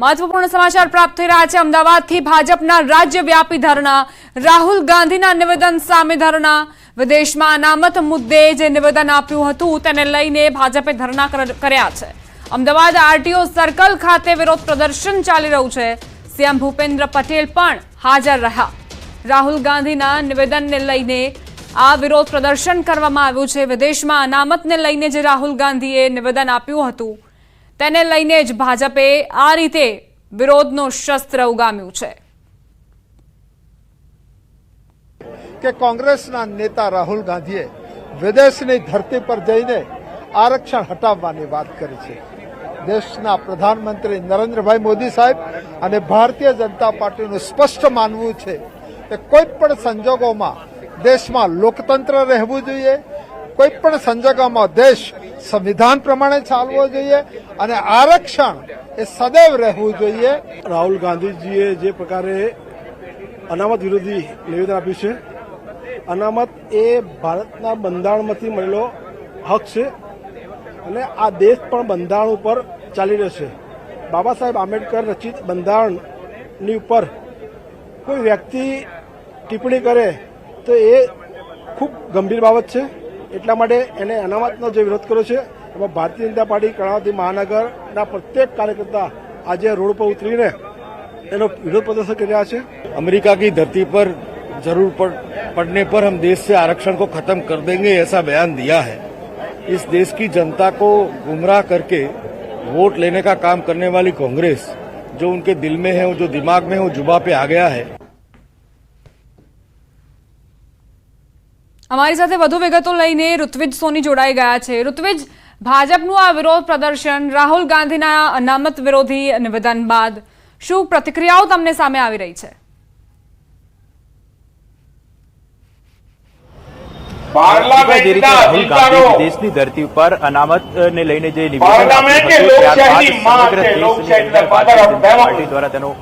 महत्वपूर्ण समाचार प्राप्त थई रह्या छे। अमदावादथी भाजपना राज्यव्यापी धरना, राहुल गांधीना निवेदन सामे धरना, विदेशमां अनामत मुद्दे जे निवेदन आप्युं हतुं तेने लईने भाजपे धरना कर्या छे। अमदावाद आरटीओ सर्कल खाते विरोध प्रदर्शन चाली रह्युं छे। सीएम भूपेन्द्र पटेल पण हाजर रह्या। राहुल गांधीना निवेदनने लईने आ विरोध प्रदर्शन करवामां आव्युं छे। विदेशमां अनामतने लईने जे राहुल गांधीए निवेदन आप्युं हतुं તેને લઈને જ ભાજપે આ રીતે વિરોધનો શસ્ત્ર ઉગામ્યું છે કે કોંગ્રેસના નેતા રાહુલ ગાંધીએ વિદેશની ધરતી પર જઈને આરક્ષણ હટાવવાની વાત કરી છે। દેશના પ્રધાનમંત્રી નરેન્દ્રભાઈ મોદી સાહેબ અને ભારતીય જનતા પાર્ટીનું સ્પષ્ટ માનવું છે કે કોઈ પણ સંજોગોમાં દેશમાં લોકતંત્ર રહેવું જોઈએ, કોઈ પણ સંજોગોમાં દેશ संविधान प्रमाणे चालवो जोईए अने आरक्षण ए सदैव रहेवुं जोईए। राहुल गांधीजीए जे प्रकारे अनामत विरोधी निवेदन आप्युं छे, अनामत ए भारतना बंधारणमांथी मळेलो हक छे अने आ देश पण बंधारण उपर चाली रह्यो छे। बाबा साहेब आंबेडकर रचित बंधारणनी उपर कोई व्यक्ति टिप्पणी करे तो ए खूब गंभीर बाबत छे। એટલા માટે એને અનામતનો જે વિરોધ કર્યો છે એમાં ભારતીય જનતા પાર્ટી કર્ણાવતી મહાનગરના પ્રત્યેક કાર્યકર્તા આજે રોડ પર ઉતરીને એનો વિરોધ પ્રદર્શન કરી રહ્યા છે। अमेरिका की धरती पर जरूर पड़ने पर हम देश से आरक्षण को खत्म कर देंगे ऐसा बयान दिया है। इस देश की जनता को गुमराह करके वोट लेने का काम करने वाली कांग्रेस जो उनके दिल में है, जो दिमाग में है, वो जुबां पे आ गया है। અમારી સાથે વધુ વિગતો લઈને ઋત્વિજ સોની જોડાઈ ગયા છે। ઋત્વિજ, ભાજપનું આ વિરોધ પ્રદર્શન રાહુલ ગાંધીના અનામત વિરોધી નિવેદન બાદ શું પ્રતિક્રિયાઓ તમને સામે આવી રહી છે? રાહુલ ગાંધી દેશની ધરતી ઉપર અનામતને લઈને જે નિવેદન પાર્ટી દ્વારા તેનો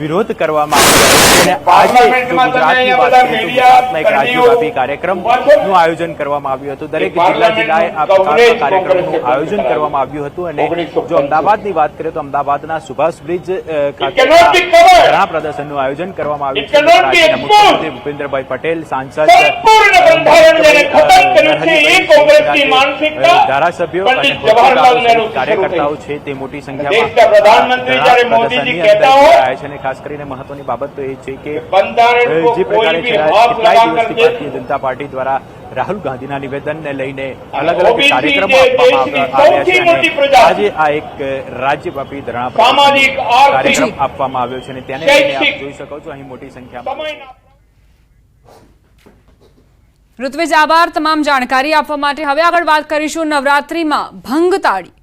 વિરોધ કરવામાં આવ્યો અને આજે ગુજરાતની વાત કરીએ તો ગુજરાતમાં એક રાજ્યવ્યાપી કાર્યક્રમનું આયોજન કરવામાં આવ્યું હતું। દરેક જિલ્લાએ આ પ્રકારના કાર્યક્રમનું આયોજન કરવામાં આવ્યું હતું અને જો અમદાવાદની વાત કરીએ તો અમદાવાદના સુભાષ બ્રિજ ખાતે ધરણા પ્રદર્શનનું આયોજન કરવામાં આવ્યું છે। રાજ્યના મુખ્યમંત્રી ભૂપેન્દ્રભાઈ પટેલ, સાંસદ ધારાસભ્યો અને કાર્યકર્તાઓ છે તે મોટી સંખ્યામાં આવ્યા છે। ખાસ કરીને મહત્વની બાબત તો એ છે કે જે પ્રકારે કેટલાય દિવસથી ભારતીય જનતા પાર્ટી દ્વારા રાહુલ ગાંધીના નિવેદનને લઈને અલગ અલગ કાર્યક્રમો આપવામાં આવ્યા છે અને આજે આ એક રાજ્યવ્યાપી ધરણા કાર્યક્રમ આપવામાં આવ્યો છે અને તેને લઈને આપ જોઈ શકો છો અહીં મોટી સંખ્યામાં। ઋત્વિજ, આભાર તમામ જાણકારી આપવા માટે। હવે આગળ વાત કરીશું નવરાત્રીમાં ભંગતાળી।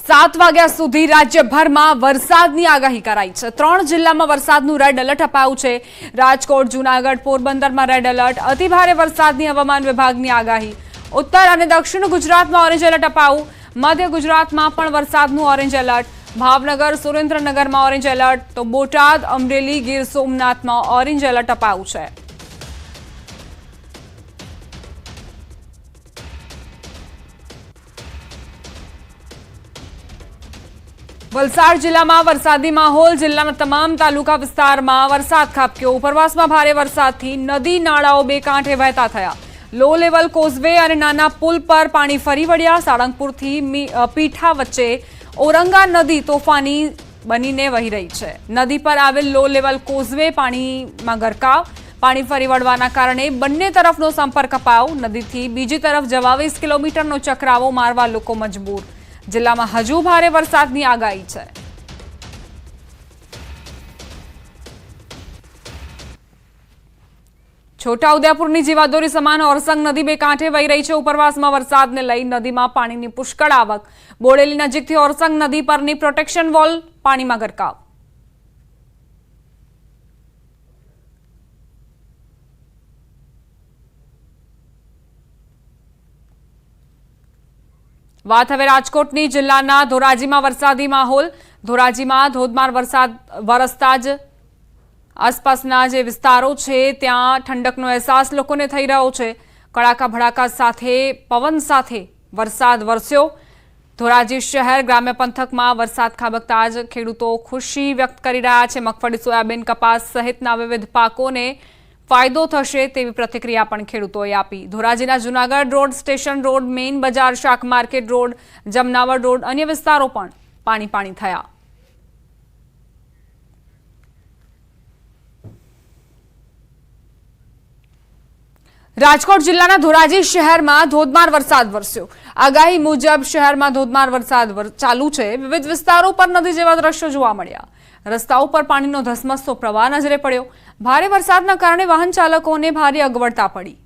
7 વાગ્યા સુધી રાજ્યભરમાં વરસાદની આગાહી કરાઈ છે। 3 જિલ્લામાં વરસાદનું રેડ એલર્ટ અપાયું છે। રાજકોટ, જૂનાગઢ, પોરબંદરમાં રેડ એલર્ટ, અતિભારે વરસાદની હવામાન વિભાગની આગાહી। ઉત્તર અને દક્ષિણ ગુજરાતમાં ઓરેન્જ એલર્ટ અપાયું। મધ્ય ગુજરાતમાં પણ વરસાદનું ઓરેન્જ એલર્ટ। ભાવનગર, સુરેન્દ્રનગરમાં ઓરેન્જ એલર્ટ, તો બોટાદ, અમરેલી, ગીર સોમનાથમાં ઓરેન્જ એલર્ટ અપાયું છે। વલસાડ જિલ્લામાં વરસાદી માહોલ। જિલ્લાના તમામ તાલુકા વિસ્તારમાં વરસાદ ખાબક્યો। ઉપરવાસમાં ભારે વરસાદથી નદી નાળાઓ બે કાંઠે વહેતા થયા। લો લેવલ કોઝવે અને નાના પુલ પર પાણી ફરી વળ્યા। સાળંગપુરથી પીઠા વચ્ચે ઓરંગા નદી તોફાની બનીને વહી રહી છે। નદી પર આવેલ લો લેવલ કોઝવે પાણીમાં ગરકાવ। પાણી ફરી વળવાના કારણે બંને તરફનો સંપર્ક કપાયો। નદીથી બીજી તરફ જવા 20 કિલોમીટરનો ચક્રાવો મારવા લોકો મજબૂર। જિલ્લામાં હજુ ભારે વરસાદની આગાહી છે। છોટાઉદેપુરની જીવાદોરી સમાન ઓરસંગ નદી બે કાંઠે વહી રહી છે। ઉપરવાસમાં વરસાદને લઈ નદીમાં પાણીની પુષ્કળ આવક। બોડેલી નજીકથી ઓરસંગ નદી પરની પ્રોટેક્શન વોલ પાણીમાં ગરકાવ। વાત હવે રાજકોટની। જિલ્લાના ધોરાજીમાં વરસાદી માહોલ। ધોરાજીમાં ધોધમાર વરસાદ વરસતા જ આસપાસના જે વિસ્તારો છે ત્યાં ઠંડકનો અહેસાસ લોકોને થઈ રહ્યો છે। કડાકા ભડાકા સાથે પવન સાથે વરસાદ વરસ્યો। ધોરાજી શહેર ગ્રામ્ય પંથકમાં વરસાદ ખાબકતા જ ખેડૂતો ખુશી વ્યક્ત કરી રહ્યા છે। મગફળી, સોયાબીન, કપાસ સહિતના વિવિધ પાકોને ફાયદો થશે તેવી પ્રતિક્રિયા પણ ખેડૂતોએ આપી। ધોરાજીના Junagadh road, station road, main Bazar, શાક માર્કેટ રોડ, જમનાવર રોડ, અન્ય વિસ્તારો પણ પાણી થયા। રાજકોટ જિલ્લાના ધોરાજી શહેરમાં ધોધમાર વરસાદ વરસ્યો। આગાહી મુજબ શહેરમાં ધોધમાર વરસાદ ચાલુ છે। વિવિધ વિસ્તારો પર નદી જેવા દ્રશ્યો જોવા મળ્યા। રસ્તાઓ પર પાણીનો ધસમસતો પ્રવાહ નજરે પડ્યો। ભારે વરસાદના કારણે વાહન ચાલકોને ભારે અગવડતા પડી।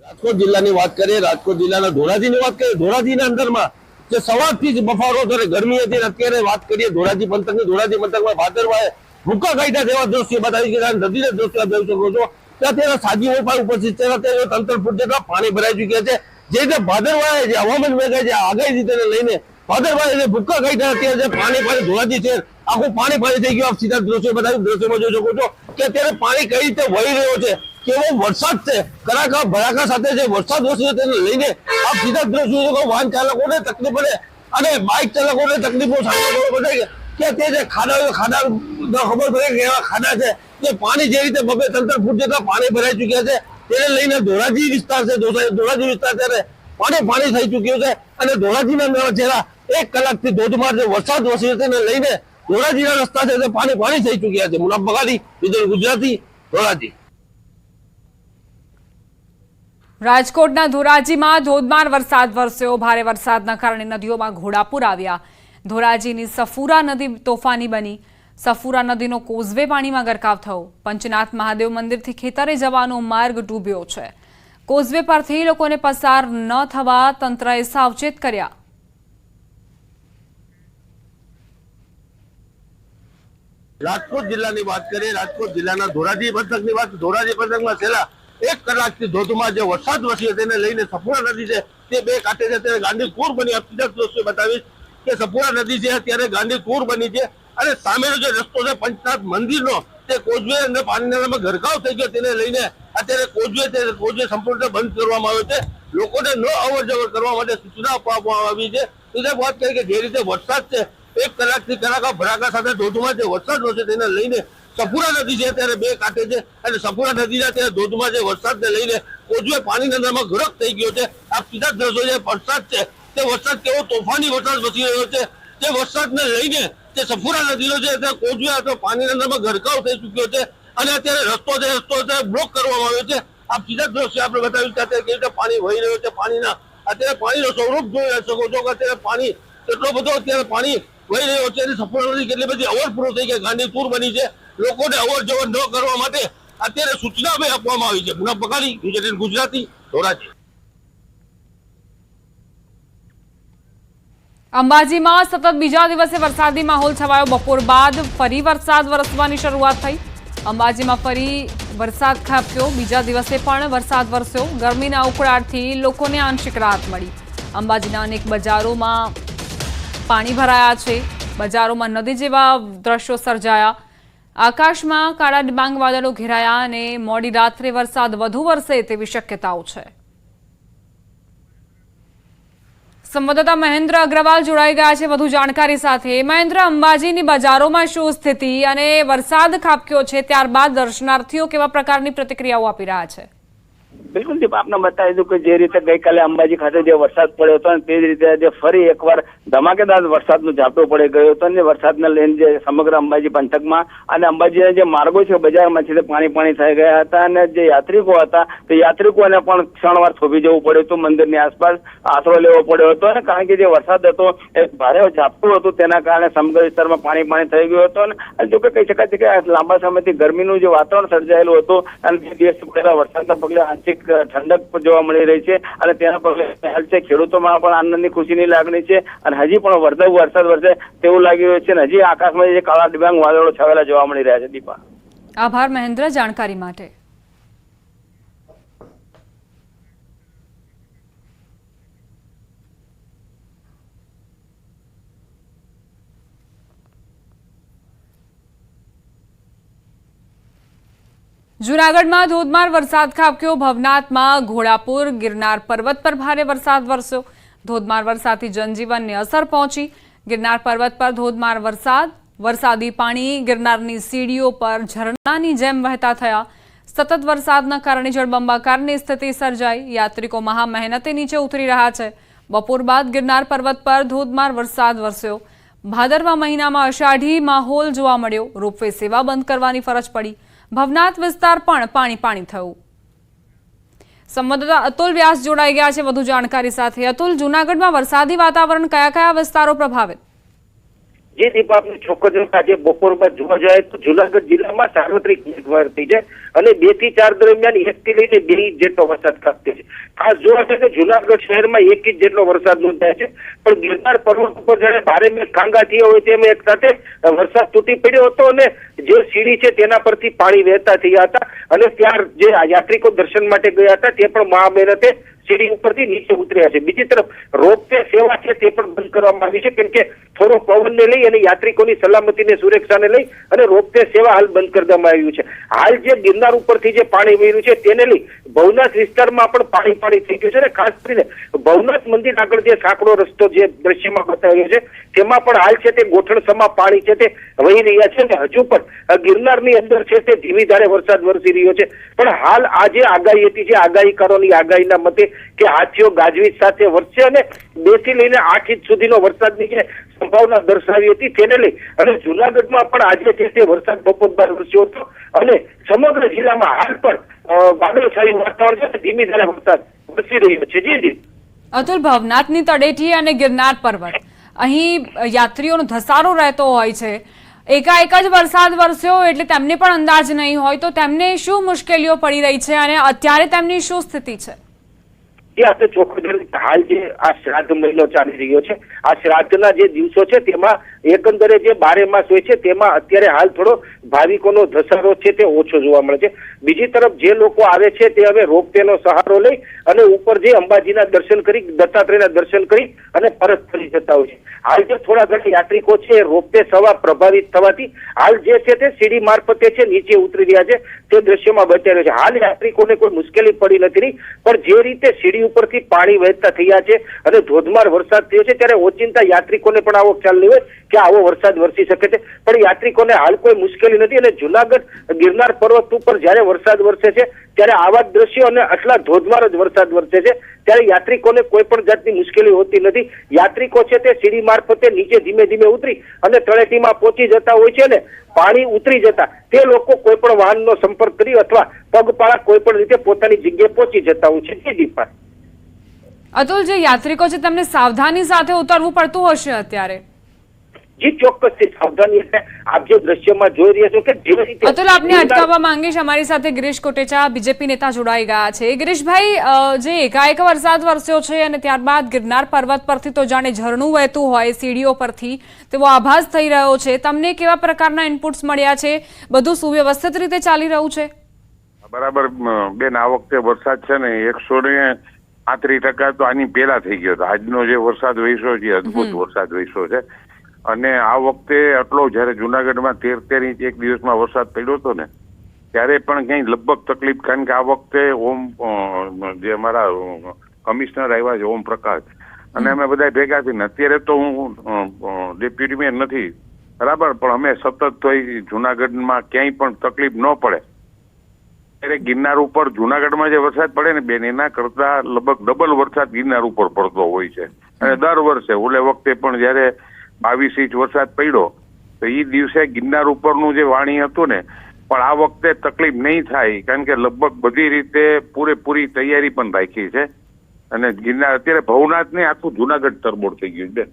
રાજકોટ જિલ્લાની વાત કરીએ, રાજકોટ જિલ્લાના ધોરાજીની વાત કરીએ, ધોરાજીના અંદરમાં જે સવારથી જ બફારો હતો, ગરમી હતી, અત્યારે વાત કરીએ ધોરાજી પંથકની, ધોરાજી પંથકમાં ભાદરવાએ ભૂકા કાઢ્યા તેવા દ્રશ્યો બતાવી કે નદીના દ્રશ્યો જોઈ શકો છો કે અત્યારે સાજીઓ પણ ઉપસ્થિત છે। અત્યારે 3 ફૂટ જેટલા પાણી ભરાઈ ચૂક્યા છે। જે રીતે ભાદરવાએ જે હવામાન વિભાગે જે આગાહી રીતે લઈને ભાદરવાએ જે ભૂકા કાઢ્યા અત્યારે જે પાણી ધોરાજી છે આખું પાણી થઈ ગયું। આપ સીધા દ્રશ્યો બતાવી, દ્રશ્યોમાં જોઈ શકો છો કે અત્યારે પાણી કઈ રીતે વહી રહ્યો છે, કેવો વરસાદ છે, કડાકા ભડાકા સાથે જે વરસાદ વરસ્યો તેને લઈને આપ સીધા દ્રશ્યો જોઈ વાહન ચાલકોને તકલીફ પડે અને બાઇક ચાલકોને તકલીફો સામનો કરવો પડે કે તે જે ખાડા ખબર પડે કે એવા ખાડા છે કે પાણી જે રીતે 2-3 ફૂટ જેટલા પાણી ભરાઈ ચુક્યા છે તેને લઈને ધોરાજી વિસ્તાર છે, ધોરાજી વિસ્તાર ત્યારે પાણી થઈ ચુક્યું છે। અને ધોરાજીના છેલ્લા 1 કલાકથી ધોધમાર જે વરસાદ વરસ્યો તેને લઈને ધોરાજીના રસ્તા છે તે પાણી થઈ ચુક્યા છે। મુનાફ બગાડી, વિજય ગુજરાતી, ધોરાજી। રાજકોટના ધોરાજીમાં ધોધમાર વરસાદ વરસ્યો। ભારે વરસાદના કારણે નદીઓમાં ઘોડાપૂર આવ્યા। ધોરાજીની સફુરા નદી તોફાની બની। સફુરા નદીનો કોઝવે પાણીમાં ગરકાવ થયો। પંચનાથ મહાદેવ મંદિરથી ખેતરે જવાનો માર્ગ ડૂબ્યો છે। કોઝવે પરથી લોકોને પસાર ન થવા તંત્રએ સાવચેત કર્યા। રાજકોટ જિલ્લાની વાત કરીએ, રાજકોટ જિલ્લાના ધોરાજી પંથકની વાત, ધોરાજી પંથકમાં છેલ્લા 1 કલાકથી ધોધમાર જે વરસાદ વરસ્યો તેને લઈને સફુરા નદી છે તે 2 કાંઠે છે ત્યારે ગાંડીકૂર બની। આપીદક દ્રશ્યો બતાવીશ કે સફુરા નદી છે અત્યારે ગાંડીકૂર બની છે અને સામેનો જે રસ્તો છે પંચનાથ મંદિરનો તે કોઝવે અને પાણીના ગરકાવ થઈ ગયો તેને લઈને અત્યારે કોઝવે સંપૂર્ણ બંધ કરવામાં આવ્યો છે। લોકોને ન અવર જવર કરવા માટે સૂચના આપવામાં આવી છે। બીજી વાત કરીએ કે જે રીતે વરસાદ છે 1 કલાકથી કડાકા ભડાકા સાથે ધોધમાર જે વરસાદ વરસે તેને લઈને સફુરા નદી છે ત્યારે 2 કાંઠે છે અને સફુરા નદીના ત્યારે ધોધમાર જે વરસાદને લઈને કોઝવે પાણીની અંદરમાં ગરક થઈ ગયો છે। આ સીધા દ્રશ્યો જે વરસાદ છે તે વરસાદ કેવો તોફાની વરસાદ વરસી રહ્યો છે તે વરસાદને લઈને તે સફુરા નદીનો છે તે કોઝવે અથવા પાણીની અંદરમાં ગરકાવ થઈ ચુક્યો છે અને અત્યારે રસ્તો બ્લોક કરવામાં આવ્યો છે। આ સીધા દ્રશ્યો આપણે બતાવ્યું કે અત્યારે કેવી રીતે પાણી વહી રહ્યો છે। અત્યારે પાણીનો સ્વરૂપ જોઈ શકો છો કે અત્યારે પાણી એટલો બધો અત્યારે પાણી વહી રહ્યો છે। સફુરા નદી કેટલી બધી ઓવરફ્લો થઈ ગઈ, ગાંડીપુર બની છે। લોકોને અવર જવર ન કરવા માટે અત્યારે સૂચના આપવામાં આવી છે। મુનાફ બગાડી, વિજય ગુજરાતી, ધોરાજી। અંબાજીમાં સતત બીજા દિવસે વરસાદી માહોલ છવાયો। બપોર બાદ ફરી વરસાદ વરસવાની શરૂઆત થઈ। અંબાજીમાં ફરી વરસાદ ખાબક્યો। બીજા દિવસે પણ વરસાદ વરસ્યો। ગરમીના ઉકળાટથી લોકોને આંશિક રાહત મળી। અંબાજીના અનેક બજારોમાં પાણી ભરાયા છે। બજારોમાં નદી જેવા દ્રશ્યો સર્જાયા। આકાશમાં કાળા ડિબાંગ વાદળો ઘેરાયા અને મોડી રાત્રે વરસાદ વધુ વરસે તેવી શક્યતાઓ છે। સંવાદદાતા મહેન્દ્ર અગ્રવાલ જોડાઈ ગયા છે વધુ જાણકારી સાથે। મહેન્દ્ર, અંબાજીની બજારોમાં શું સ્થિતિ અને વરસાદ ખાબક્યો છે ત્યારબાદ દર્શનાર્થીઓ કેવા પ્રકારની પ્રતિક્રિયાઓ આપી રહ્યા છે? બિલકુલ દીપ, આપને બતાવી દઉં કે જે રીતે ગઈકાલે અંબાજી ખાતે જે વરસાદ પડ્યો હતો તે જ રીતે આજે ફરી એકવાર ધમાકેદાર વરસાદનું ઝાપટું પડી ગયું હતું અને વરસાદને લઈને જે સમગ્ર અંબાજી પંથકમાં અને અંબાજીના જે માર્ગો છે બજારમાં છે તે પાણી થઈ ગયા હતા અને જે યાત્રિકો હતા તે યાત્રિકોને પણ ક્ષણવાર થોભી જવું પડ્યું હતું। મંદિરની આસપાસ આશરો લેવો પડ્યો હતો અને કારણ કે જે વરસાદ હતો એ ભારે ઝાપટું હતું તેના કારણે સમગ્ર વિસ્તારમાં પાણી થઈ ગયું હતું અને જો કે કહી શકાય છે કે લાંબા સમયથી ગરમીનું જે વાતાવરણ સર્જાયેલું હતું અને બે દિવસ પહેલા વરસાદના પગલે આંશિક ઠંડક જોવા મળી રહી છે અને તેના પગલે હાલ છે ખેડૂતોમાં પણ આનંદની ખુશીની લાગણી છે અને હજી પણ વરસાદ વરસે તેવું લાગી રહ્યું છે અને હજી આકાશમાં જે કાળા ડિબાંગ વાદળો છવાયેલા જોવા મળી રહ્યા છે। દીપા, આભાર મહેન્દ્ર જાણકારી માટે। જૂનાગઢમાં ધોધમાર વરસાદ ખાબક્યો. ભવનાથમાં ઘોડાપુર, ગિરનાર પર્વત પર ભારે વરસાદ વરસ્યો. ધોધમાર વરસાદથી જનજીવનને અસર પહોંચી. ગિરનાર પર્વત પર ધોધમાર વરસાદ, વરસાદી પાણી ગિરનારની સીડીઓ પર ઝરણાની જેમ વહેતા થયા. સતત વરસાદના કારણે જળબંબાકારની સ્થિતિ સર્જાઈ. યાત્રિકો મહા મહેનતે નીચે ઉતરી રહ્યા છે. બપોર બાદ ગિરનાર પર્વત પર ધોધમાર વરસાદ વરસ્યો. ભાદરવા મહિનામાં અષાઢી માહોલ જોવા મળ્યો. રોપવે સેવા બંધ કરવાની ફરજ પડી. ભવનાથ વિસ્તાર પણ પાણી થયું. સંવાદદાતા અતુલ વ્યાસ જોડાઈ ગયા છે વધુ જાણકારી સાથે. અતુલ, જૂનાગઢમાં વરસાદી વાતાવરણ કયા વિસ્તારો પ્રભાવિત? જે દીપ આપને ચોક્કસ આજે બપોર બાદ જોવા જાય તો જૂનાગઢ જિલ્લામાં સાર્વત્રિક મેઘમહેર થઈ છે અને 2 થી 4 દરમિયાન 1 થી લઈને 2 ઇંચ જેટલો વરસાદ ખાબકે છે. ખાસ જોવા જાય તો જૂનાગઢ શહેરમાં 1 ઇંચ જેટલો વરસાદ નોંધાય છે, પણ ગિરનાર પર્વત ઉપર જાણે ભારે મેઘ ખાંગા થયા હોય તેમ એક સાથે વરસાદ તૂટી પડ્યો હતો અને જે સીડી છે તેના પરથી પાણી વહેતા થયા હતા અને ત્યાં જે યાત્રિકો દર્શન માટે ગયા હતા તે પણ મહા મહેનતે સીડી ઉપરથી નીચે ઉતર્યા છે. બીજી તરફ રોપવે સેવા છે તે પણ બંધ કરવામાં આવી છે, કેમ કે થોડો પવનને લઈ અને યાત્રિકોની સલામતીને સુરક્ષાને લઈ અને રોપવે સેવા હાલ બંધ કરી દેવામાં આવ્યું છે. હાલ જે ગિરનાર ઉપરથી જે પાણી વહેર્યું છે તેને લઈ ભવનાથ વિસ્તારમાં પણ પાણી થઈ ગયું છે અને ખાસ કરીને ભવનાથ મંદિર આગળ જે સાંકડો રસ્તો જે દ્રશ્યમાં બતાવ્યો છે તેમાં પણ હાલ છે તે ગોઠણસમા પાણી છે તે વહી રહ્યા છે અને હજુ પણ ગિરનારની અંદર છે તે ધીમી ધારે વરસાદ વરસી રહ્યો છે. પણ હાલ આ જે આગાહી હતી, જે આગાહીકારોની આગાહીના મતે કે હાથીઓ ગાજવીજ સાથે વરસશે અને 2 થી લઈને 8 ઇંચ સુધીનો વરસાદની જે સંભાવના દર્શાવી હતી તેને લઈ અને જૂનાગઢમાં પણ આજે છે તે વરસાદ બપોર બાદ વરસ્યો હતો અને સમગ્ર જિલ્લામાં હાલ પણ વાદળછાયું વાતાવરણ છે, ધીમી ધારે વરસાદ વરસી રહ્યો છે. જી અતુલ, ભવનાથની તળેટી અને ગિરનાર પર્વત અહીં યાત્રીઓનો ધસારો રહેતો હોય છે. એકાએક જ વરસાદ વરસ્યો એટલે તેમને પણ અંદાજ નહીં હોય, તો તેમને શું મુશ્કેલીઓ પડી રહી છે અને અત્યારે તેમની શું સ્થિતિ છે? આપણે ચોખ્ખું હાલ જે આ શ્રાદ્ધ મહિનો ચાલી રહ્યો છે, આ શ્રાદ્ધના જે દિવસો છે તેમાં એકંદરે જે 12 માસ હોય છે તેમાં અત્યારે હાલ થોડો ભાવિકોનો ધસારો છે તે ઓછો જોવા મળે છે. બીજી તરફ જે લોકો આવે છે તે હવે રોપવેનો સહારો લઈ અને ઉપર જે અંબાજીના દર્શન કરી, દત્તાત્રેયના દર્શન કરી અને પરત ફરી જતા હોય છે. હાલ જે થોડા ઘણા યાત્રિકો છે રોપવે સેવા પ્રભાવિત થવાથી હાલ જે છે તે સીડી મારફતે છે નીચે ઉતરી રહ્યા છે તે દ્રશ્યમાં બતાવ્યો છે. હાલ યાત્રિકોને કોઈ મુશ્કેલી પડી નથી, પણ જે રીતે સીડી ઉપરથી પાણી વહેતા થયા છે અને ધોધમાર વરસાદ થયો છે ત્યારે ઓચિંતા યાત્રિકોને પણ આવો ખ્યાલ નહીં હોય કે આવો વરસાદ વરસી શકે છે, પણ યાત્રિકોને હાલ કોઈ મુશ્કેલી નથી. અને જૂનાગઢ ગિરનાર પર્વત ઉપર જ્યારે વરસાદ વરસે છે ત્યારે આવા દ્રશ્યો અને આટલા ધોધમાર જ વરસાદ વરસે છે ત્યારે યાત્રિકોને કોઈ પણ જાતની મુશ્કેલી હોતી નથી. યાત્રિકો છે તે સીડી મારફતે નીચે ધીમે ધીમે ઉતરી અને તળેટીમાં પહોંચી જતા હોય છે ને પાણી ઉતરી જતા તે લોકો કોઈ પણ વાહનનો સંપર્ક કરી અથવા પગપાળા કોઈ પણ રીતે પોતાની જગ્યાએ પહોંચી જતા હોય છે. દીપા અતુલ, જે યાત્રિકો છે તેમને સાવધાની સાથે ઉતરવું પડતું હશે અત્યારે? જી ચોક્કસથી સાવધાની એટલે આપ જે દ્રશ્યમાં જોઈ રહ્યા છો કે જે રીતે અતુલ, આપને અટકાવવા માંગીશ. અમારી સાથે ગિરીશ કોટેચા બીજેપી નેતા જોડાઈ ગયા છે. ગિરીશભાઈ, જે એકાએક વરસાદ વરસ્યો છે અને ત્યારબાદ ગિરનાર પર્વત પરથી તો જાણે ઝરણું વહેતું હોય સીડીઓ પરથી તેવો આભાસ થઈ રહ્યો છે. તમને કેવા પ્રકારના ઇનપુટ્સ મળ્યા છે? બધું સુવ્યવસ્થિત રીતે ચાલી રહ્યું છે? બરાબર બેન, આ વખતે વરસાદ છે ને 135% તો આની પહેલા થઈ ગયો હતો. આજનો જે વરસાદ વરસ્યો છે અદભુત વરસાદ વરસ્યો છે અને આ વખતે આટલો જયારે જુનાગઢમાં 13 ઇંચ એક દિવસમાં વરસાદ પડ્યો હતો ને ત્યારે પણ ક્યાંય લગભગ તકલીફ, કારણ કે આ વખતે જે અમારા કમિશનર આવ્યા છે ઓમ પ્રકાશ અને અમે બધા ભેગા થઈને, અત્યારે તો હું ડેપ્યુટી મેયર નથી બરાબર, પણ અમે સતત તો જુનાગઢમાં ક્યાંય પણ તકલીફ ન પડે ત્યારે ગિરનાર ઉપર જુનાગઢમાં જે વરસાદ પડે ને બેન એના કરતા લગભગ ડબલ વરસાદ ગિરનાર ઉપર પડતો હોય છે. અને દર વર્ષે ઓલે વખતે પણ જયારે 22 ઇંચ વરસાદ પડ્યો તો એ દિવસે ગિરનાર ઉપરનું જે વાણી હતું ને, પણ આ વખતે તકલીફ નહીં થાય કારણ કે લગભગ બધી રીતે પૂરેપૂરી તૈયારી પણ રાખી છે અને ગિરનાર અત્યારે ભવનાથ ને આખું જુનાગઢ તરબોળ થઈ ગયું બેન.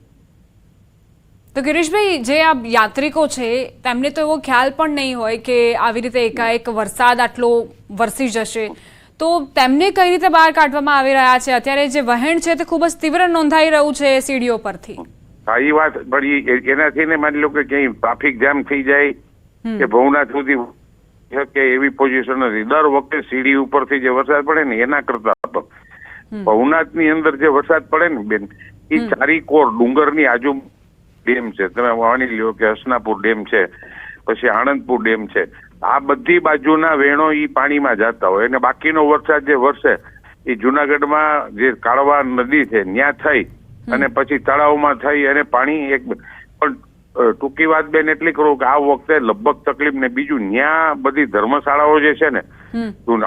તો ગિરીશભાઈ, જે આ યાત્રિકો છે તેમને તો એવો ખ્યાલ પણ નહીં હોય કે આવી રીતે એકાએક વરસાદ આટલો વરસી જશે, તો તેમને કઈ રીતે બહાર કાઢવામાં આવી રહ્યા છે? અત્યારે જે વહેણ છે તે ખૂબ જ તીવ્ર નોંધાઈ રહ્યું છે સીડીઓ પરથી. હા, એ વાત પણ એનાથી ને માની લો કે ક્યાંય ટ્રાફિક જામ થઈ જાય કે ભવનાથ સુધી કે એવી પોઝિશન નથી. દર વખતે સીડી ઉપરથી જે વરસાદ પડે ને એના કરતા ભવનાથની અંદર જે વરસાદ પડે ને બેન એ ચારીકોર ડુંગરની આજુ ડેમ છે. તમે માની લ્યો કે હસનાપુર ડેમ છે પછી આણંદપુર ડેમ છે, આ બધી બાજુના વેણો ઈ પાણીમાં જતા હોય અને બાકીનો વરસાદ જે વરસે એ જુનાગઢમાં જે કાળવા નદી છે ત્યાં થઈ અને પછી તળાવમાં થઈ અને પાણી એક પણ ટૂંકી વાત બેન એટલી કરું કે આ વખતે લગભગ તકલીફ ને બીજું ત્યાં બધી ધર્મશાળાઓ જે છે ને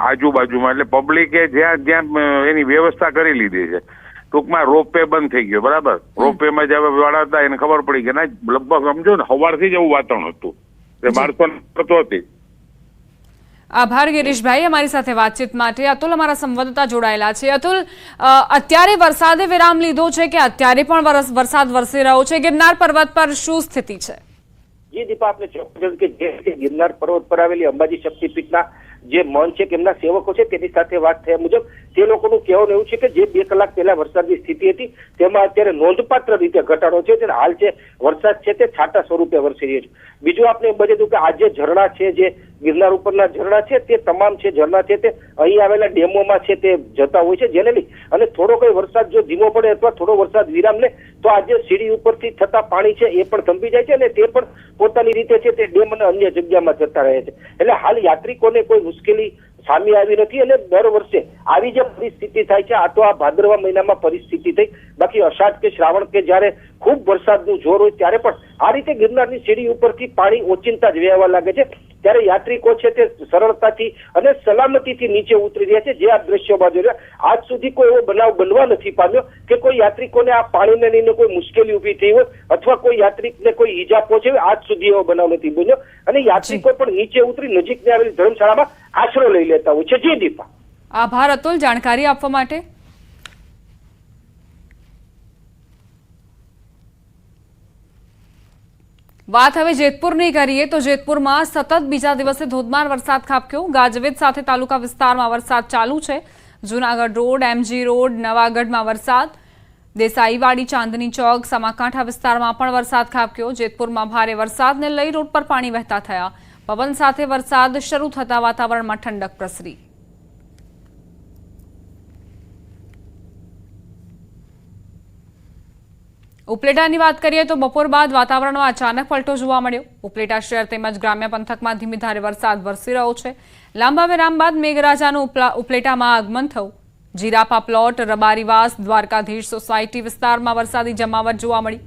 આજુબાજુમાં એટલે પબ્લિકે જ્યાં જ્યાં એની વ્યવસ્થા કરી લીધી છે. ટૂંકમાં રોપવે બંધ થઈ ગયો, બરાબર. રોપવેમાં જે વાળા હતા એને ખબર પડી કે ના લગભગ સમજો ને સવારથી જ એવું વાતાવરણ હતું કે માણસો થતો હતી. આભાર ગિરીશભાઈ અમારી સાથે વાતચીત માટે. અતુલ અમારા સંવાદદાતા જોડાયેલા છે. અતુલ, અત્યારે વરસાદે વિરામ લીધો છે કે અત્યારે પણ વરસાદ વરસી રહ્યો છે? ગિરનાર પર્વત પર શું સ્થિતિ છે? જી દીપા, આપને ચોક્કસ કે જે ગિરનાર પર્વત પર આવેલી અંબાજી શક્તિપીઠના જે મન છે કે એમના સેવકો છે તેની સાથે વાત થયા મુજબ તે લોકોનું કહેવાનું એવું છે કે જે 2 કલાક પહેલા વરસાદની સ્થિતિ હતી તેમાં અત્યારે નોંધપાત્ર રીતે ઘટાડો છે. હાલ જે વરસાદ છે તે છાંટા સ્વરૂપે વરસી રહ્યો છે. બીજું આપણે એમ બતાવ્યું કે આ જે ઝરણા છે, જે ગિરનાર ઉપરના ઝરણા છે તે તમામ છે ઝરણા છે તે અહીં આવેલા ડેમોમાં છે તે જતા હોય છે, જેને લઈ અને થોડો કોઈ વરસાદ જો ધીમો પડે અથવા થોડો વરસાદ વિરામ લે તો આ જે સીડી ઉપરથી થતા પાણી છે એ પણ થંભી જાય છે અને તે પણ પોતાની રીતે છે તે ડેમ અને અન્ય જગ્યામાં જતા રહે છે. એટલે હાલ યાત્રિકોને કોઈ મુશ્કેલી સામે આવી નથી અને દર વર્ષે આવી જે પરિસ્થિતિ થાય છે આ તો આ ભાદરવા મહિનામાં પરિસ્થિતિ થઈ, બાકી અષાઢ કે શ્રાવણ કે જયારે ખૂબ વરસાદનું જોર હોય ત્યારે પણ આ રીતે ગિરનારની સીડી ઉપરથી પાણી ઓચિંતા જ વહેવા લાગે છે. ત્યારે યાત્રિકો છે તે સરળતાથી અને સલામતીથી નીચે ઉતરી રહ્યા છે. જે આ દ્રશ્યો બાજુ આજ સુધી કોઈ એવો બનાવ બનવા નથી પામ્યો કે કોઈ યાત્રિકોને આ પાણીને લઈને કોઈ મુશ્કેલી ઉભી થઈ હોય અથવા કોઈ યાત્રિકને કોઈ ઈજા પહોંચે હોય. આજ સુધી એવો બનાવ નથી બન્યો અને યાત્રિકો પણ નીચે ઉતરી નજીકની આવેલી ધર્મશાળામાં આશરો લઈ લેતા હોય છે. જી દીપા. આભાર અતુલ જાણકારી આપવા માટે. વાત હવે જેતપુરની કરીએ તો જેતપુરમાં સતત બીજા દિવસે ધોધમાર વરસાદ ખાબક્યો. ગાજવીજ સાથે તાલુકા વિસ્તારમાં વરસાદ ચાલુ છે. જૂનાગઢ રોડ, MG રોડ, નવાગઢમાં વરસાદ. દેસાઈવાડી, ચાંદની ચોક, સમાકાંઠા વિસ્તારમાં પણ વરસાદ ખાબક્યો. જેતપુરમાં ભારે વરસાદને લઈ રોડ પર પાણી વહેતા થયા. પવન સાથે વરસાદ શરૂ થતા વાતાવરણમાં ઠંડક પ્રસરી. ઉપલેટાની વાત કરીએ તો બપોર બાદ વાતાવરણમાં અચાનક પલટો જોવા મળ્યો. ઉપલેટા શહેર તેમજ ગ્રામ્ય પંથકમાં ધીમી ધારે વરસાદ વરસી રહ્યો છે. લાંબા વિરામ બાદ મેઘરાજાનું ઉપલેટામાં આગમન થયું. જીરાપા પ્લોટ, રબારીવાસ, દ્વારકાધીશ સોસાયટી વિસ્તારમાં વરસાદી જમાવટ જોવા મળી.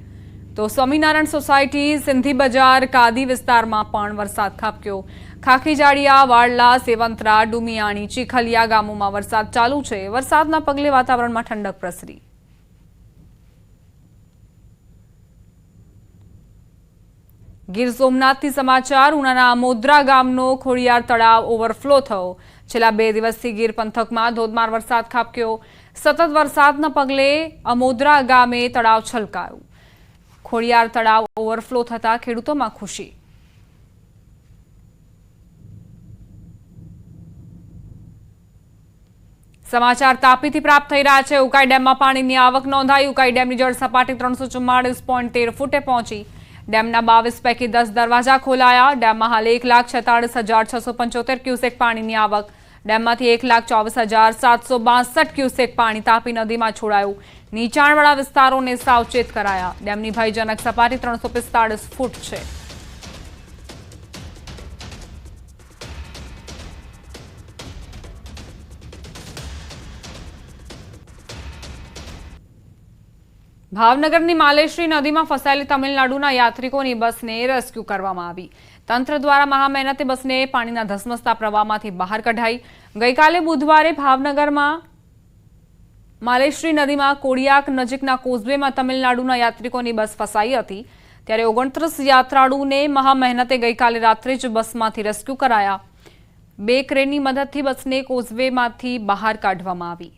તો સ્વામિનારાયણ સોસાયટી, સિંધી બજાર, કાદી વિસ્તારમાં પણ વરસાદ ખાબક્યો. ખાખીજાડિયા, વાડલા, સેવંતરા, ડુમિયાણી, ચીખલિયા ગામોમાં વરસાદ ચાલુ છે. વરસાદના પગલે વાતાવરણમાં ઠંડક પ્રસરી. ગીર સોમનાથથી સમાચાર. ઉનાના અમોદરા ગામનો ખોડિયાર તળાવ ઓવરફ્લો થયો. છેલ્લા 2 દિવસથી ગીર પંથકમાં ધોધમાર વરસાદ ખાબક્યો. સતત વરસાદના પગલે અમોદરા ગામે તળાવ છલકાયું. ખોડિયાર તળાવ ઓવરફ્લો થતા ખેડૂતોમાં ખુશી. સમાચાર તાપીથી પ્રાપ્ત થઈ રહ્યા છે. ઉકાઈ ડેમમાં પાણીની આવક નોંધાઈ. ઉકાઈ ડેમની જળ સપાટી 344.13 ફૂટે પહોંચી. ડેમના 22 પૈકી 10 દરવાજા ખોલાયા. ડેમમાં હાલ 1,46,675 ક્યુસેક પાણીની આવક. ડેમમાંથી 1,24,762 ક્યુસેક પાણી તાપી નદીમાં છોડાયું. નીચાણવાળા વિસ્તારોને સાવચેત કરાયા. ડેમની ભયજનક સપાટી 345 ફૂટ છે. ભાવનગરની માલેશ્રી નદીમાં ફસાયેલી તમિલનાડુના યાત્રિકોની બસને રેસ્ક્યુ કરવામાં આવી. તંત્ર દ્વારા મહામહેનતે બસને પાણીના ધસમસતા પ્રવાહમાંથી બહાર કઢાઈ. ગઈકાલે બુધવારે ભાવનગરમાં માલેશ્રી નદીમાં કોડિયાક નજીકના કોઝવેમાં તમિલનાડુના યાત્રિકોની બસ ફસાઈ હતી. ત્યારે 29 યાત્રાળુઓને મહામહેનતે ગઈકાલે રાત્રે જ બસમાંથી રેસ્ક્યુ કરાયા. 2 ક્રેનની મદદથી બસને કોઝવેમાંથી બહાર કાઢવામાં આવી.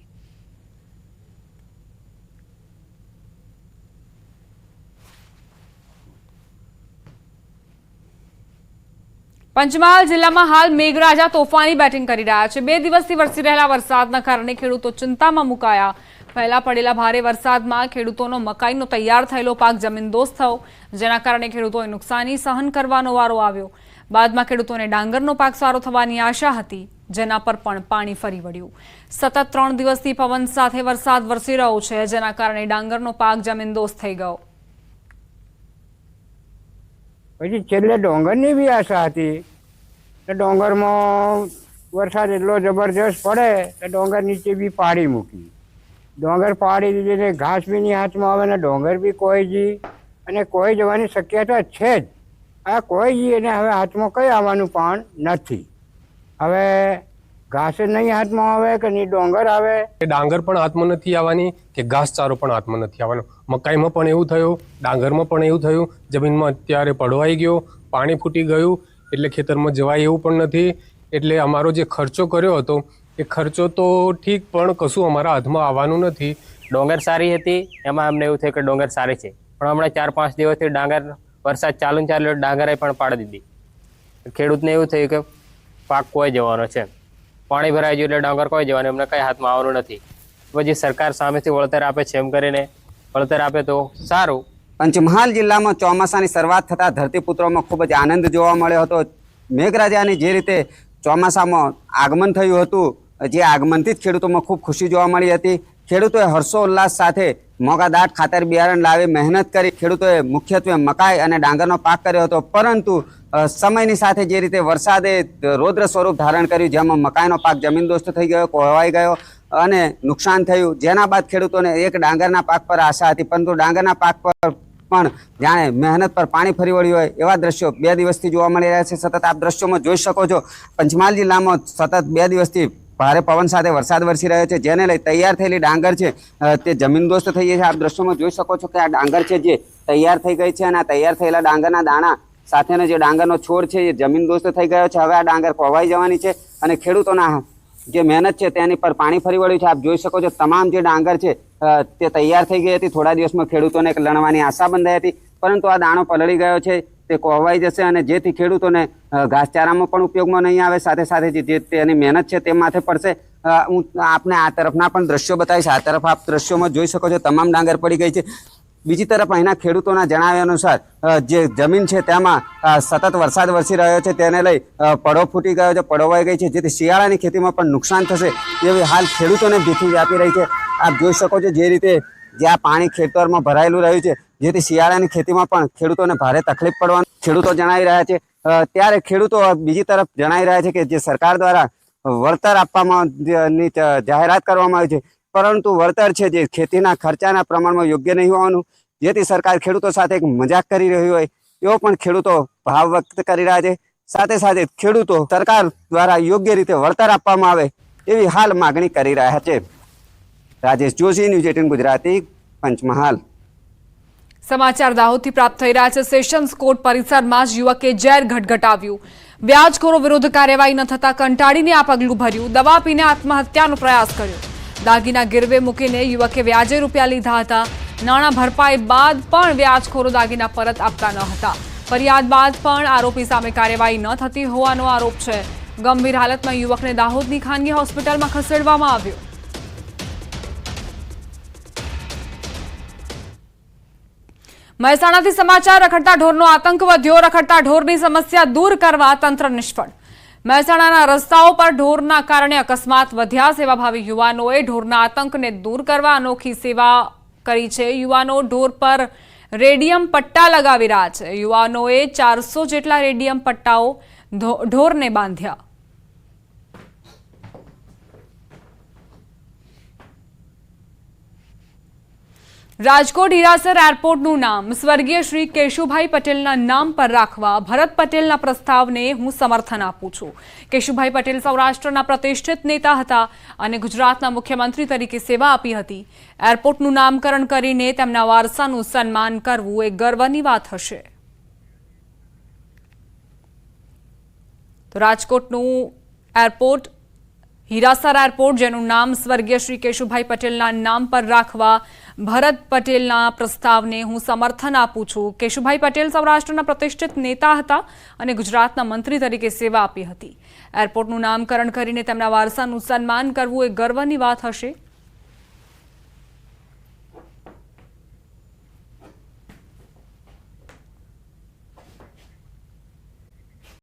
પંચમહાલ જિલ્લામાં હાલ મેઘરાજા તોફાની બેટિંગ કરી રહ્યા છે. 2 દિવસથી વરસી રહેલા વરસાદના કારણે ખેડૂતો ચિંતામાં મુકાયા. પહેલા પડેલા ભારે વરસાદમાં ખેડૂતોનો મકાઈનો તૈયાર થયેલો પાક જમીનદોસ્ત થયો, જેના કારણે ખેડૂતોએ નુકસાની સહન કરવાનો વારો આવ્યો. બાદમાં ખેડૂતોને ડાંગરનો પાક સારો થવાની આશા હતી, જેના પર પણ પાણી ફરી વળ્યું. સતત 3 દિવસથી પવન સાથે વરસાદ વરસી રહ્યો છે, જેના કારણે ડાંગરનો પાક જમીનદોસ્ત થઈ ગયો. પછી છેલ્લે ડોંગરની બી આશા હતી તો ડોંગરમાં વરસાદ એટલો જબરજસ્ત પડે તો ડોંગર નીચે બી પાડી મૂકી. ડોંગર પાડી દીધી ને ઘાસ બી ની હાથમાં આવે ને ડોંગર બી કોઈ જી અને કોઈ જવાની શક્યતા છે જ. આ કોઈ જી એને હવે હાથમાં કઈ આવવાનું પણ નથી. હવે ઘાસ નહીં હાથમાં આવે કે નહીં ડોંગર આવે. ડાંગર પણ હાથમાં નથી આવવાની કે ઘાસચારો પણ હાથમાં નથી આવવાનો. મકાઈમાં પણ એવું થયું, ડાંગરમાં પણ એવું થયું. જમીનમાં અત્યારે પડવાઈ ગયો, પાણી ફૂટી ગયું એટલે ખેતરમાં જવાય એવું પણ નથી. એટલે અમારો જે ખર્ચો કર્યો હતો એ ખર્ચો તો ઠીક પણ કશું અમારા હાથમાં આવવાનું નથી. ડોંગર સારી હતી એમાં અમને એવું થયું કે ડોંગર સારી છે, પણ હમણાં 4-5 દિવસથી ડાંગર વરસાદ ચાલુ ડાંગરે પણ પાડી દીધી. ખેડૂતને એવું થયું કે પાક કોઈ જવાનો છે, પાણી ભરાઈ ગયું એટલે ડાંગર કોઈ જવાનું, એમને કઈ હાથમાં આવવાનું નથી. પછી સરકાર સામેથી વળતર આપે છે, એમ કરીને વળતર આપે તો સારું. પંચમહાલ જિલ્લામાં ચોમાસાની શરૂઆત થતાં ધરતીપુત્રોમાં ખૂબ જ આનંદ જોવા મળ્યો હતો. મેઘરાજાની જે રીતે ચોમાસામાં આગમન થયું હતું, જે આગમનથી જ ખેડૂતોમાં ખૂબ ખુશી જોવા મળી હતી. ખેડૂતોએ હર્ષોલ્લાસ સાથે મોંઘાદાટ ખાતર બિયારણ લાવી મહેનત કરી. ખેડૂતોએ મુખ્યત્વે મકાઈ અને ડાંગરનો પાક કર્યો હતો, પરંતુ સમયની સાથે જે રીતે વરસાદે રૌદ્ર સ્વરૂપ ધારણ કર્યું, જેમાં મકાઈનો પાક જમીનદોસ્ત થઈ ગયો, કોહવાઈ ગયો અને નુકસાન થયું. જેના બાદ ખેડૂતોને એક ડાંગરના પાક પર આશા હતી, પરંતુ ડાંગરના પાક પર પણ જાણે મહેનત પર પાણી ફરી વળ્યું હોય એવા દ્રશ્યો 2 દિવસથી જોવા મળી રહ્યા છે. સતત આપ દ્રશ્યોમાં જોઈ શકો છો, પંચમહાલ જિલ્લામાં સતત 2 દિવસથી ભારે પવન સાથે વરસાદ વરસી રહ્યો છે, જેને લઈ તૈયાર થયેલી ડાંગર છે તે જમીનદોસ્ત થઈ ગઈ છે. આપ દ્રશ્યોમાં જોઈ શકો છો કે આ ડાંગર છે જે તૈયાર થઈ ગઈ છે અને આ તૈયાર થયેલા ડાંગરના દાણા સાથેનો જે ડાંગરનો છોડ છે એ જમીનદોસ્ત થઈ ગયો છે. હવે આ ડાંગર કોવાઈ જવાની છે અને ખેડૂતોના જે મહેનત છે તેની પર પાણી ફરી વળ્યું છે. આપ જોઈ શકો છો તમામ જે ડાંગર છે તે તૈયાર થઈ ગઈ હતી. થોડા દિવસમાં ખેડૂતોને એક લણવાની આશા બંધાઈ હતી, પરંતુ આ દાણો પલળી ગયો છે, તે કોહવાઈ જશે અને જેથી ખેડૂતોને ઘાસચારામાં પણ ઉપયોગમાં નહીં આવે, સાથે સાથે જે તેની મહેનત છે તે માથે પડશે. હું આપને આ તરફના પણ દ્રશ્યો બતાવીશ. આ તરફ આપ દ્રશ્યોમાં જોઈ શકો છો તમામ ડાંગર પડી ગઈ છે. બીજી તરફ અહીંના ખેડૂતોના જણાવ્યા અનુસાર જે જમીન છે તેમાં સતત વરસાદ વરસી રહ્યો છે, તેને લઈ પડો ફૂટી ગયો છે, પડોવાઈ ગઈ છે, જેથી શિયાળાની ખેતીમાં પણ નુકસાન થશે એવી હાલ ખેડૂતોને ભીતિ વ્યાપી રહી છે. આપ જોઈ શકો છો જે રીતે જ્યાં પાણી ખેતરમાં ભરાયેલું રહ્યું છે, જેથી શિયાળાની ખેતીમાં પણ ખેડૂતોને ભારે તકલીફ પડવાનું ખેડૂતો જણાવી રહ્યા છે. ત્યારે ખેડૂતો બીજી તરફ જણાવી રહ્યા છે કે જે સરકાર દ્વારા વળતર આપવામાં જાહેરાત કરવામાં આવી છે, પરંતુ વળતર છે જે ખેતીના ખર્ચાના પ્રમાણમાં યોગ્ય નહીં હોવાનું, જેથી સરકાર ખેડૂતો સાથે એક મજાક કરી રહી હોય એવો પણ ખેડૂતો ભાવ વ્યક્ત કરી રહ્યા છે. સાથે સાથે ખેડૂતો સરકાર દ્વારા યોગ્ય રીતે વળતર આપવામાં આવે એવી હાલ માગણી કરી રહ્યા છે. રાજેશ જોશી, ન્યૂઝ 18 ગુજરાતી, પંચમહાલ. સમાચાર દાહોદથી પ્રાપ્ત થઈ રહ્યા છે. સેશન્સ કોર્ટ પરિસરમાં જ યુવકે ઝેર ઘટઘટાવ્યું. વ્યાજખોરો વિરુદ્ધ કાર્યવાહી ન થતા કંટાળીને આ પગલું ભર્યું. દવા પીને આત્મહત્યાનો પ્રયાસ કર્યો. દાગીના ગીરવે મૂકીને યુવકે વ્યાજે રૂપિયા લીધા હતા. નાણાં ભરપાઈ બાદ પણ વ્યાજખોરો દાગીના પરત આપતા ન હતા. ફરિયાદ બાદ પણ આરોપી સામે કાર્યવાહી ન થતી હોવાનો આરોપ છે. ગંભીર હાલતમાં યુવકને દાહોદની ખાનગી હોસ્પિટલમાં ખસેડવામાં આવ્યો. મહેસાણાથી સમાચાર. રખડતા ઢોરનો આતંક વધ્યો. રખડતા ઢોરની સમસ્યા દૂર કરવા તંત્ર નિષ્ફળ. મહેસાણાના રસ્તાઓ પર ઢોરના કારણે અકસ્માત વધ્યા. સેવાભાવી યુવાનોએ ઢોરના આતંકને દૂર કરવા અનોખી સેવા કરી છે. યુવાનો ઢોર પર રેડિયમ પટ્ટા લગાવી રહ્યા છે. યુવાનોએ 400 જેટલા રેડિયમ પટ્ટાઓ ઢોરને બાંધ્યા. રાજકોટ હીરાસર એરપોર્ટનું નામ સ્વર્ગીય શ્રી કેશુભાઈ પટેલના નામ પર રાખવા ભરત પટેલના પ્રસ્તાવને હું સમર્થન આપું છું. કેશુભાઈ પટેલ સૌરાષ્ટ્રના પ્રતિષ્ઠિત નેતા હતા અને ગુજરાતના મુખ્યમંત્રી તરીકે સેવા આપી હતી. એરપોર્ટનું નામકરણ કરીને તેમના વારસાનું સન્માન કરવું એ ગર્વની વાત હશે. તો રાજકોટનું એરપોર્ટ હીરાસર એરપોર્ટ, જેનું નામ સ્વર્ગીય શ્રી કેશુભાઈ પટેલના નામ પર રાખવા ભરત પટેલના પ્રસ્તાવને હું સમર્થન આપું છું. કેશુભાઈ પટેલ સૌરાષ્ટ્રના પ્રતિષ્ઠિત નેતા હતા અને ગુજરાતના મંત્રી તરીકે સેવા આપી હતી. એરપોર્ટનું નામકરણ કરીને તેમના વારસાનું સન્માન કરવું એ ગર્વની વાત હશે.